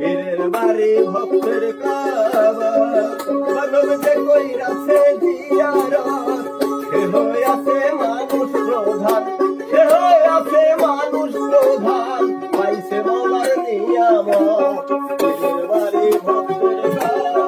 পীরের বাড়ি ভক্তের কাবা মানব যে কইরাছে জিয়ারত সে হইয়াছে মানুষ প্রধান সে হইয়াছে মানুষ প্রধান পাইছে বলার নিয়ামত পীরের বাড়ি ভক্তের কাবা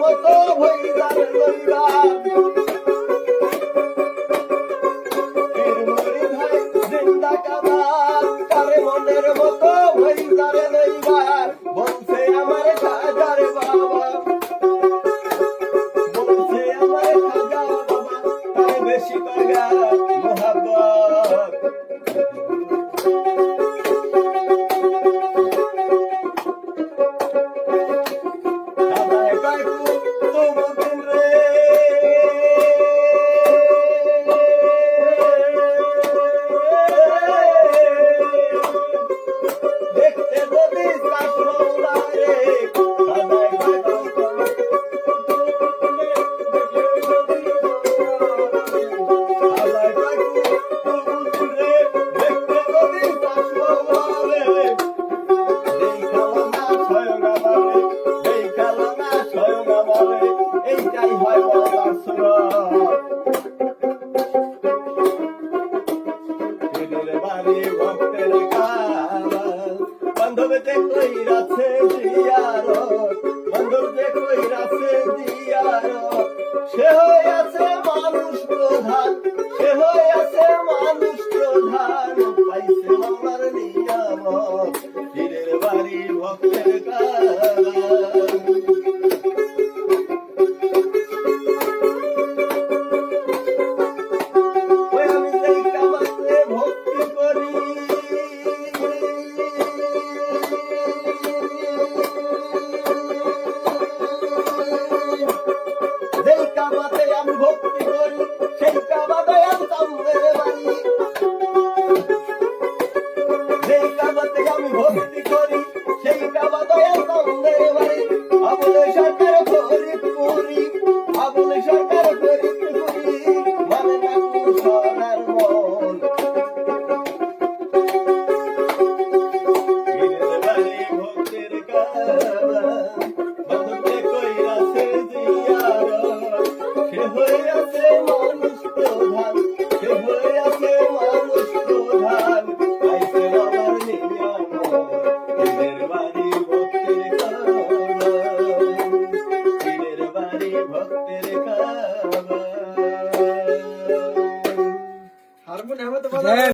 মতো ভৈরার লইবা পীরমুরি ভাই জিন্দা কাবার তারে মনের মতো ভৈরার লইবা বলছে আমার খাজার বাবা বলছে আমার খাজা বাবা তারে বেশি কইরা মোহাব্বত এইটাই হয় বলার পীরের বাড়ি ভক্তের কাবা বান্ধব যে কইরাছে জিয়ারত বান্ধব যে কইরাছে জিয়ারত সে হইয়াছে মানুষ প্রধান সে হইয়াছে মানুষ প্রধান পাইছে বলার নিয়ামত পীরের বাড়ি ভক্তের কাবা যেই কাবাতে আমি ভক্তি করি সেই কাবাতে আমি চাঁদের বাড়ি যেই কাবাতে আমি ভক্তি করি সেই কাবাতে আমি চাঁদের বাড়ি আবুল সরকার ফরিদপুরি আবুল সরকার ফরিদপুরি মানে না সোনার মন পীরের বাড়ি ভক্তের কাবা বান্ধবকে কইরাছে সে হইয়াছে মানুষ প্রধান সে হইয়াছে মানুষ প্রধান পাইছে আমার নিয়ামত পীরের বাড়ি ভক্তের কাবা পীরের বাড়ি ভক্তের কাবা হারমোনিয়ামে তো